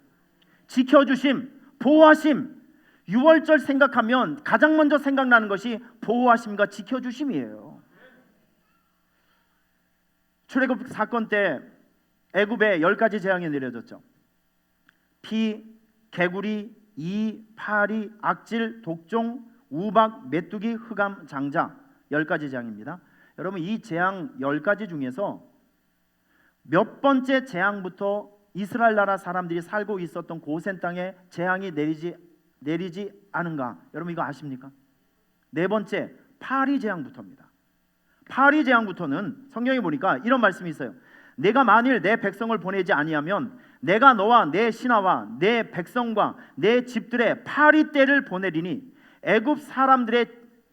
지켜주심, 보호하심. 6월절 생각하면 가장 먼저 생각나는 것이 보호하심과 지켜주심이에요. 출애굽 사건 때 애굽에 10가지 재앙이 내려졌죠. 피, 개구리, 이, 파리, 악질, 독종, 우박, 메뚜기, 흑암, 장자 10가지 재앙입니다. 여러분 이 재앙 10가지 중에서 몇 번째 재앙부터 이스라엘 나라 사람들이 살고 있었던 고센 땅에 재앙이 내리지 않은가? 여러분 이거 아십니까? 4번째 파리 재앙부터입니다. 파리 재앙부터는 성경에 보니까 이런 말씀이 있어요. 내가 만일 내 백성을 보내지 아니하면 내가 너와 내 신하와 내 백성과 내 집들에 파리떼를 보내리니 애굽 사람들의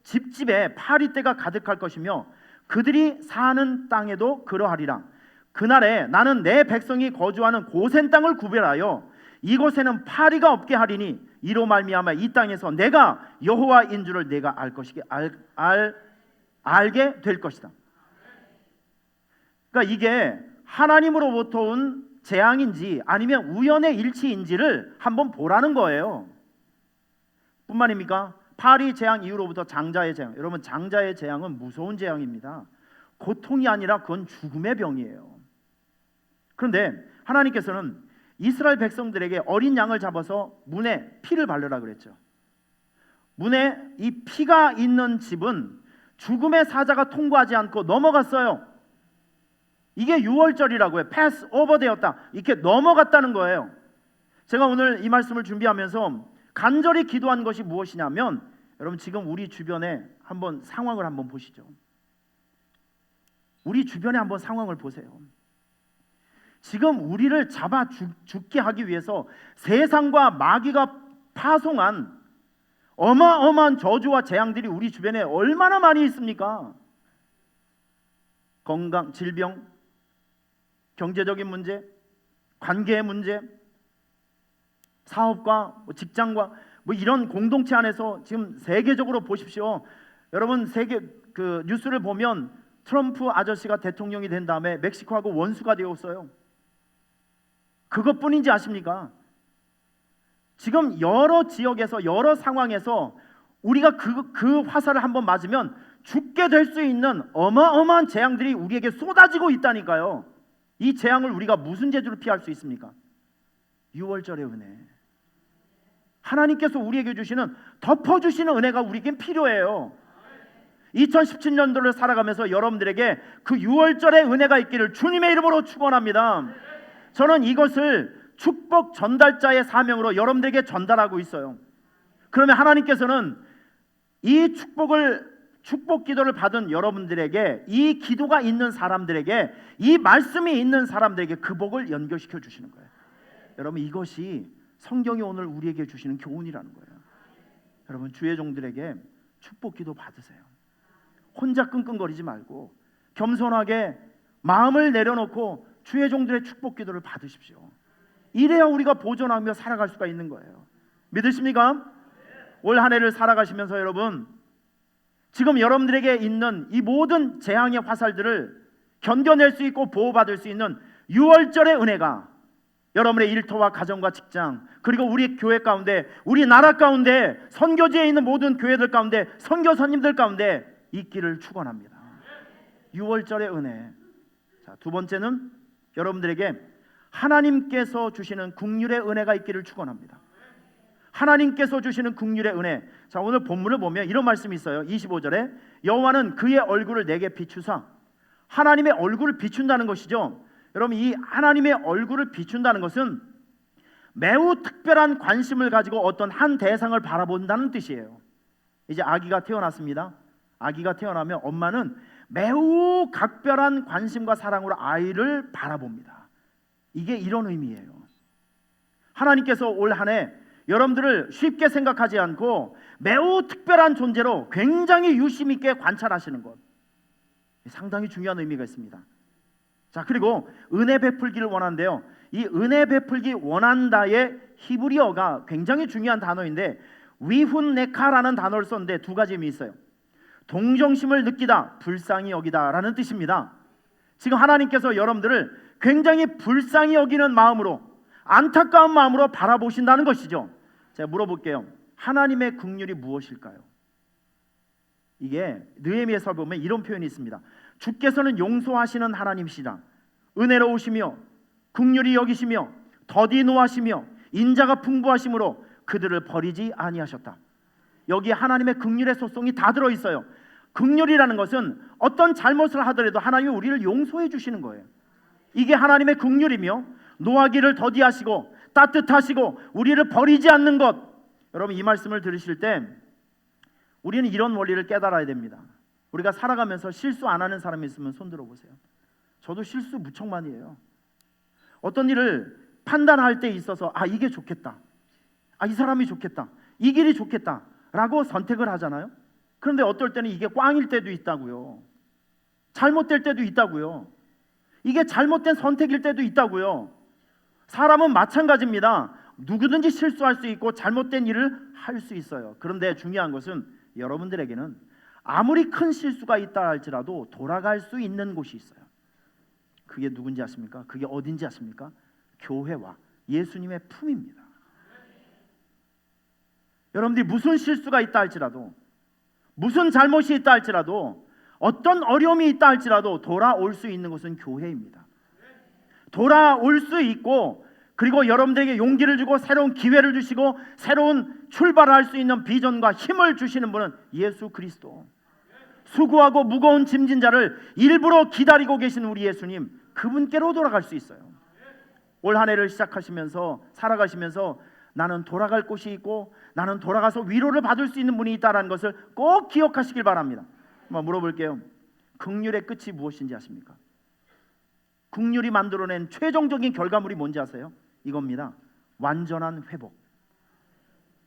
집집에 파리떼가 가득할 것이며 그들이 사는 땅에도 그러하리라. 그날에 나는 내 백성이 거주하는 고센 땅을 구별하여 이곳에는 파리가 없게 하리니 이로 말미암아 이 땅에서 내가 여호와인 줄을 내가 알게 될 것이다. 그러니까 이게 하나님으로부터 온 재앙인지 아니면 우연의 일치인지를 한번 보라는 거예요. 뿐만입니까? 파리 재앙 이후로부터 장자의 재앙. 여러분, 장자의 재앙은 무서운 재앙입니다. 고통이 아니라 그건 죽음의 병이에요. 그런데 하나님께서는 이스라엘 백성들에게 어린 양을 잡아서 문에 피를 바르라 그랬죠. 문에 이 피가 있는 집은 죽음의 사자가 통과하지 않고 넘어갔어요. 이게 유월절이라고요. 패스 오버 되었다. 이렇게 넘어갔다는 거예요. 제가 오늘 이 말씀을 준비하면서 간절히 기도한 것이 무엇이냐면, 여러분 지금 우리 주변에 한번 상황을 한번 보시죠. 우리 주변에 한번 상황을 보세요. 지금 우리를 잡아 죽게 하기 위해서 세상과 마귀가 파송한 어마어마한 저주와 재앙들이 우리 주변에 얼마나 많이 있습니까? 건강, 질병, 경제적인 문제, 관계의 문제, 사업과 직장과 이런 공동체 안에서 지금 세계적으로 보십시오. 여러분 세계 그 뉴스를 보면 트럼프 아저씨가 대통령이 된 다음에 멕시코하고 원수가 되었어요. 그것뿐인지 아십니까? 지금 여러 지역에서 여러 상황에서 우리가 그 화살을 한번 맞으면 죽게 될 수 있는 어마어마한 재앙들이 우리에게 쏟아지고 있다니까요. 이 재앙을 우리가 무슨 재주로 피할 수 있습니까? 유월절의 은혜. 하나님께서 우리에게 주시는, 덮어주시는 은혜가 우리에겐 필요해요. 2017년도를 살아가면서 여러분들에게 그 유월절의 은혜가 있기를 주님의 이름으로 축원합니다. 저는 이것을 축복 전달자의 사명으로 여러분들에게 전달하고 있어요. 그러면 하나님께서는 이 축복 기도를 받은 여러분들에게, 이 기도가 있는 사람들에게, 이 말씀이 있는 사람들에게 그 복을 연결시켜 주시는 거예요. 여러분 이것이 성경이 오늘 우리에게 주시는 교훈이라는 거예요. 여러분 주의 종들에게 축복 기도 받으세요. 혼자 끙끙거리지 말고 겸손하게 마음을 내려놓고 주의 종들의 축복 기도를 받으십시오. 이래야 우리가 보존하며 살아갈 수가 있는 거예요. 믿으십니까? 올 한 해를 살아가시면서 여러분, 지금 여러분들에게 있는 이 모든 재앙의 화살들을 견뎌낼 수 있고 보호받을 수 있는 유월절의 은혜가 여러분의 일터와 가정과 직장, 그리고 우리 교회 가운데, 우리 나라 가운데, 선교지에 있는 모든 교회들 가운데, 선교사님들 가운데 있기를 축원합니다. 유월절의 은혜. 자, 두 번째는 여러분들에게 하나님께서 주시는 긍휼의 은혜가 있기를 축원합니다. 하나님께서 주시는 긍휼의 은혜. 자, 오늘 본문을 보면 이런 말씀이 있어요. 25절에 여호와는 그의 얼굴을 내게 비추사. 하나님의 얼굴을 비춘다는 것이죠. 여러분 이 하나님의 얼굴을 비춘다는 것은 매우 특별한 관심을 가지고 어떤 한 대상을 바라본다는 뜻이에요. 이제 아기가 태어났습니다. 아기가 태어나면 엄마는 매우 각별한 관심과 사랑으로 아이를 바라봅니다. 이게 이런 의미예요. 하나님께서 올 한 해 여러분들을 쉽게 생각하지 않고 매우 특별한 존재로 굉장히 유심 있게 관찰하시는 것, 상당히 중요한 의미가 있습니다. 자, 그리고 은혜 베풀기를 원하는데요, 이 은혜 베풀기 원한다의 히브리어가 굉장히 중요한 단어인데 위훈네카라는 단어를 썼는데 두 가지 의미 있어요. 동정심을 느끼다, 불쌍히 여기다 라는 뜻입니다. 지금 하나님께서 여러분들을 굉장히 불쌍히 여기는 마음으로, 안타까운 마음으로 바라보신다는 것이죠. 제가 물어볼게요. 하나님의 긍휼이 무엇일까요? 이게 느헤미야서 보면 이런 표현이 있습니다. 주께서는 용서하시는 하나님이시라, 은혜로우시며 긍휼히 여기시며 더디 노하시며 인자가 풍부하심으로 그들을 버리지 아니하셨다. 여기 하나님의 긍휼의 소송이 다 들어있어요. 긍휼이라는 것은 어떤 잘못을 하더라도 하나님이 우리를 용서해 주시는 거예요. 이게 하나님의 긍휼이며, 노하기를 더디하시고 따뜻하시고 우리를 버리지 않는 것. 여러분 이 말씀을 들으실 때 우리는 이런 원리를 깨달아야 됩니다. 우리가 살아가면서 실수 안 하는 사람이 있으면 손 들어보세요. 저도 실수 무척 많이 해요. 어떤 일을 판단할 때 있어서 이게 좋겠다, 이 사람이 좋겠다, 이 길이 좋겠다 라고 선택을 하잖아요. 그런데 어떨 때는 이게 꽝일 때도 있다고요. 잘못될 때도 있다고요. 이게 잘못된 선택일 때도 있다고요. 사람은 마찬가지입니다. 누구든지 실수할 수 있고 잘못된 일을 할 수 있어요. 그런데 중요한 것은 여러분들에게는 아무리 큰 실수가 있다 할지라도 돌아갈 수 있는 곳이 있어요. 그게 누군지 아십니까? 그게 어딘지 아십니까? 교회와 예수님의 품입니다. 여러분들이 무슨 실수가 있다 할지라도, 무슨 잘못이 있다 할지라도, 어떤 어려움이 있다 할지라도 돌아올 수 있는 곳은 교회입니다. 돌아올 수 있고, 그리고 여러분들에게 용기를 주고 새로운 기회를 주시고 새로운 출발을 할 수 있는 비전과 힘을 주시는 분은 예수 그리스도. 수고하고 무거운 짐진 자를 일부러 기다리고 계신 우리 예수님, 그분께로 돌아갈 수 있어요. 올 한 해를 시작하시면서 살아가시면서 나는 돌아갈 곳이 있고 나는 돌아가서 위로를 받을 수 있는 분이 있다는 것을 꼭 기억하시길 바랍니다. 한번 물어볼게요. 긍휼의 끝이 무엇인지 아십니까? 긍휼이 만들어낸 최종적인 결과물이 뭔지 아세요? 이겁니다. 완전한 회복.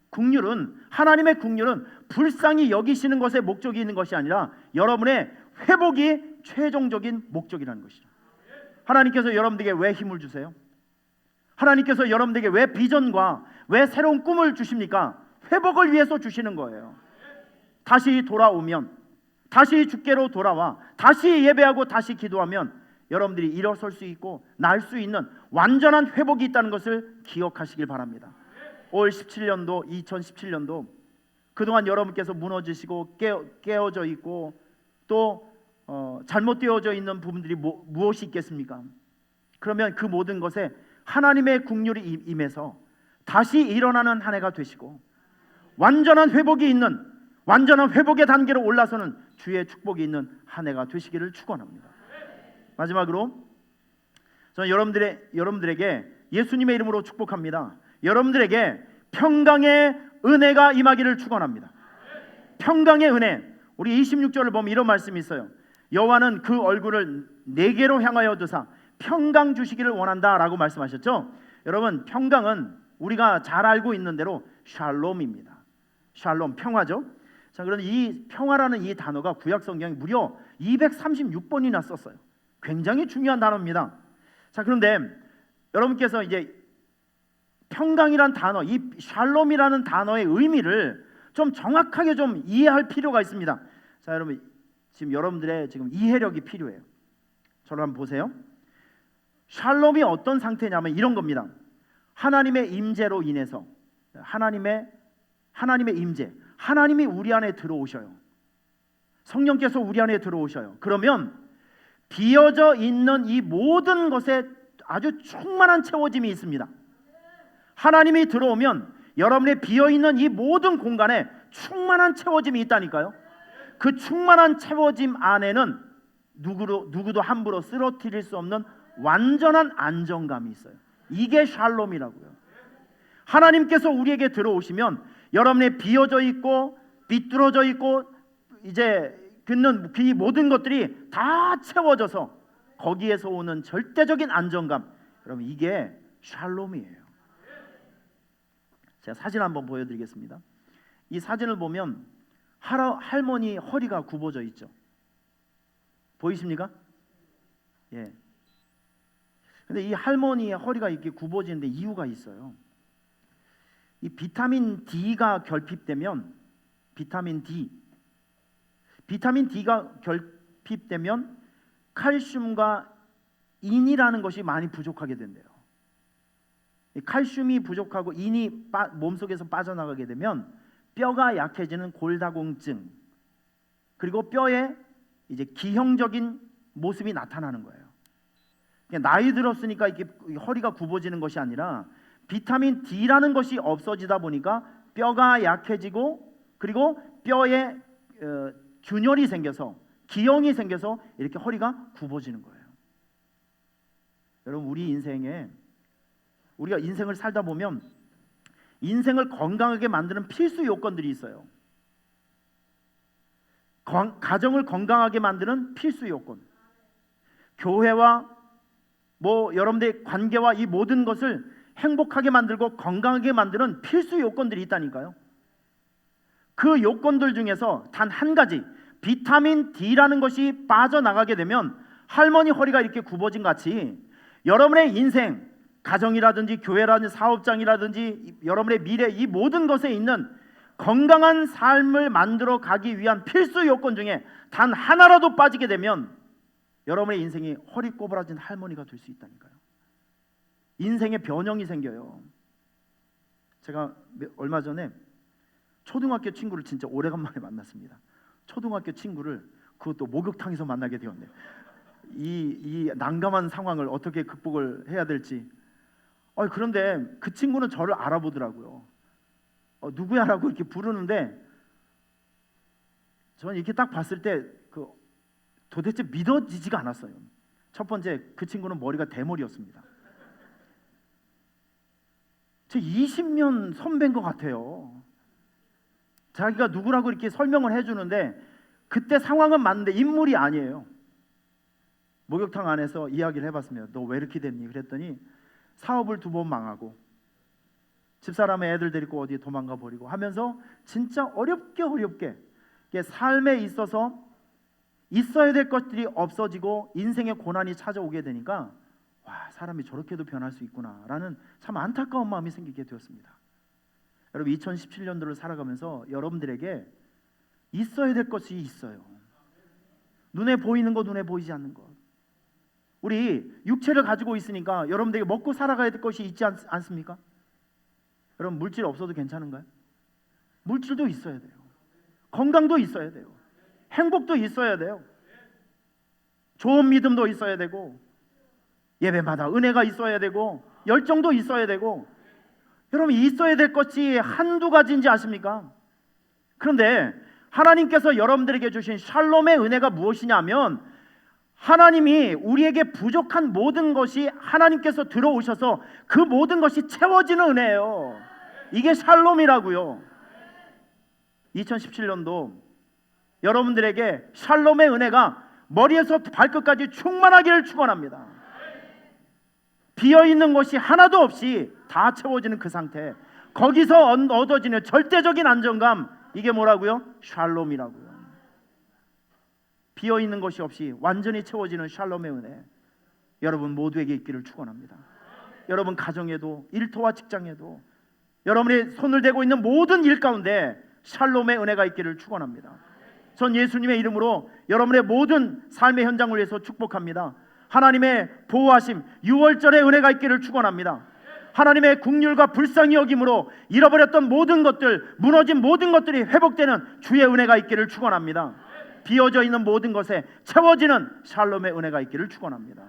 긍휼은, 하나님의 긍휼은 불쌍히 여기시는 것에 목적이 있는 것이 아니라 여러분의 회복이 최종적인 목적이라는 것이죠. 하나님께서 여러분들에게 왜 힘을 주세요? 하나님께서 여러분들에게 왜 비전과 왜 새로운 꿈을 주십니까? 회복을 위해서 주시는 거예요. 다시 돌아오면, 다시 주께로 돌아와 다시 예배하고 다시 기도하면 여러분들이 일어설 수 있고 날 수 있는 완전한 회복이 있다는 것을 기억하시길 바랍니다. 올 17년도 2017년도 그동안 여러분께서 무너지시고 깨어져 있고 또 잘못되어져 있는 부분들이 무엇이 있겠습니까? 그러면 그 모든 것에 하나님의 긍휼이 임해서 다시 일어나는 한 해가 되시고 완전한 회복이 있는, 완전한 회복의 단계로 올라서는 주의 축복이 있는 한 해가 되시기를 축원합니다. 마지막으로 저는 여러분들에게 예수님의 이름으로 축복합니다. 여러분들에게 평강의 은혜가 임하기를 축원합니다. 평강의 은혜. 우리 26절을 보면 이런 말씀이 있어요. 여호와는 그 얼굴을 내게로 향하여 드사 평강 주시기를 원한다라고 말씀하셨죠. 여러분, 평강은 우리가 잘 알고 있는 대로 샬롬입니다. 샬롬, 평화죠. 자, 그런데 이 평화라는 이 단어가 구약 성경에 무려 236번이나 썼어요. 굉장히 중요한 단어입니다. 자, 그런데 여러분께서 이제 평강이란 단어, 이 샬롬이라는 단어의 의미를 좀 정확하게 좀 이해할 필요가 있습니다. 자, 여러분, 지금 여러분들의 지금 이해력이 필요해요. 저를 한번 보세요. 샬롬이 어떤 상태냐면 이런 겁니다. 하나님의 임재로 인해서, 하나님의 임재, 하나님이 우리 안에 들어오셔요. 성령께서 우리 안에 들어오셔요. 그러면 비어져 있는 이 모든 것에 아주 충만한 채워짐이 있습니다. 하나님이 들어오면 여러분의 비어있는 이 모든 공간에 충만한 채워짐이 있다니까요. 그 충만한 채워짐 안에는 누구도 함부로 쓰러뜨릴 수 없는 완전한 안정감이 있어요. 이게 샬롬이라고요. 하나님께서 우리에게 들어오시면 여러분의 비어져 있고 비뚤어져 있고 이제 긋는 이 모든 것들이 다 채워져서 거기에서 오는 절대적인 안정감, 여러분 이게 샬롬이에요. 제가 사진 한번 보여드리겠습니다. 이 사진을 보면 할머니 허리가 굽어져 있죠. 보이십니까? 예. 근데 이 할머니의 허리가 이렇게 굽어지는데 이유가 있어요. 이 비타민 D가 결핍되면 비타민 D가 결핍되면 칼슘과 인이라는 것이 많이 부족하게 된대요. 칼슘이 부족하고 인이 몸속에서 빠져나가게 되면 뼈가 약해지는 골다공증, 그리고 뼈에 이제 기형적인 모습이 나타나는 거예요. 나이 들었으니까 이렇게 허리가 굽어지는 것이 아니라 비타민 D라는 것이 없어지다 보니까 뼈가 약해지고 그리고 뼈에 균열이 생겨서 기형이 생겨서 이렇게 허리가 굽어지는 거예요. 여러분, 우리가 인생을 살다 보면 인생을 건강하게 만드는 필수 요건들이 있어요. 가정을 건강하게 만드는 필수 요건, 교회와 여러분들의 관계와 이 모든 것을 행복하게 만들고 건강하게 만드는 필수 요건들이 있다니까요. 그 요건들 중에서 단 한 가지, 비타민 D라는 것이 빠져나가게 되면 할머니 허리가 이렇게 굽어진 같이 여러분의 인생, 가정이라든지 교회라든지 사업장이라든지 여러분의 미래, 이 모든 것에 있는 건강한 삶을 만들어 가기 위한 필수 요건 중에 단 하나라도 빠지게 되면 여러분의 인생이 허리 꼬부라진 할머니가 될 수 있다니까요. 인생의 변형이 생겨요. 제가 얼마 전에 초등학교 친구를 진짜 오래간만에 만났습니다. 초등학교 친구를 그것도 목욕탕에서 만나게 되었네요. 이 난감한 상황을 어떻게 극복을 해야 될지. 그런데 그 친구는 저를 알아보더라고요. 누구야라고 이렇게 부르는데 저는 이렇게 딱 봤을 때 도대체 믿어지지가 않았어요. 첫 번째, 그 친구는 머리가 대머리였습니다. 제 20년 선배인 것 같아요. 자기가 누구라고 이렇게 설명을 해주는데 그때 상황은 맞는데 인물이 아니에요. 목욕탕 안에서 이야기를 해봤습니다. 너 왜 이렇게 됐니? 그랬더니 사업을 2번 망하고 집사람의 애들 데리고 어디에 도망가 버리고 하면서 진짜 어렵게 삶에 있어서 있어야 될 것들이 없어지고 인생의 고난이 찾아오게 되니까 와, 사람이 저렇게도 변할 수 있구나라는 참 안타까운 마음이 생기게 되었습니다. 여러분, 2017년도를 살아가면서 여러분들에게 있어야 될 것이 있어요. 눈에 보이는 것, 눈에 보이지 않는 것. 우리 육체를 가지고 있으니까 여러분들에게 먹고 살아가야 될 것이 있지 않습니까? 여러분, 물질 없어도 괜찮은가요? 물질도 있어야 돼요. 건강도 있어야 돼요. 행복도 있어야 돼요. 좋은 믿음도 있어야 되고 예배마다 은혜가 있어야 되고 열정도 있어야 되고 여러분, 있어야 될 것이 한두 가지인지 아십니까? 그런데 하나님께서 여러분들에게 주신 샬롬의 은혜가 무엇이냐면 하나님이 우리에게 부족한 모든 것이 하나님께서 들어오셔서 그 모든 것이 채워지는 은혜예요. 이게 샬롬이라고요. 2017년도 여러분들에게 샬롬의 은혜가 머리에서 발끝까지 충만하기를 축원합니다. 비어있는 것이 하나도 없이 다 채워지는 그 상태, 거기서 얻어지는 절대적인 안정감, 이게 뭐라고요? 샬롬이라고요. 비어있는 것이 없이 완전히 채워지는 샬롬의 은혜, 여러분 모두에게 있기를 축원합니다. 여러분 가정에도, 일터와 직장에도, 여러분이 손을 대고 있는 모든 일 가운데 샬롬의 은혜가 있기를 축원합니다. 전 예수님의 이름으로 여러분의 모든 삶의 현장을 위해서 축복합니다. 하나님의 보호하심, 유월절의 은혜가 있기를 축원합니다. 하나님의 긍휼과 불쌍히 여김으로 잃어버렸던 모든 것들, 무너진 모든 것들이 회복되는 주의 은혜가 있기를 축원합니다. 비어져 있는 모든 것에 채워지는 샬롬의 은혜가 있기를 축원합니다.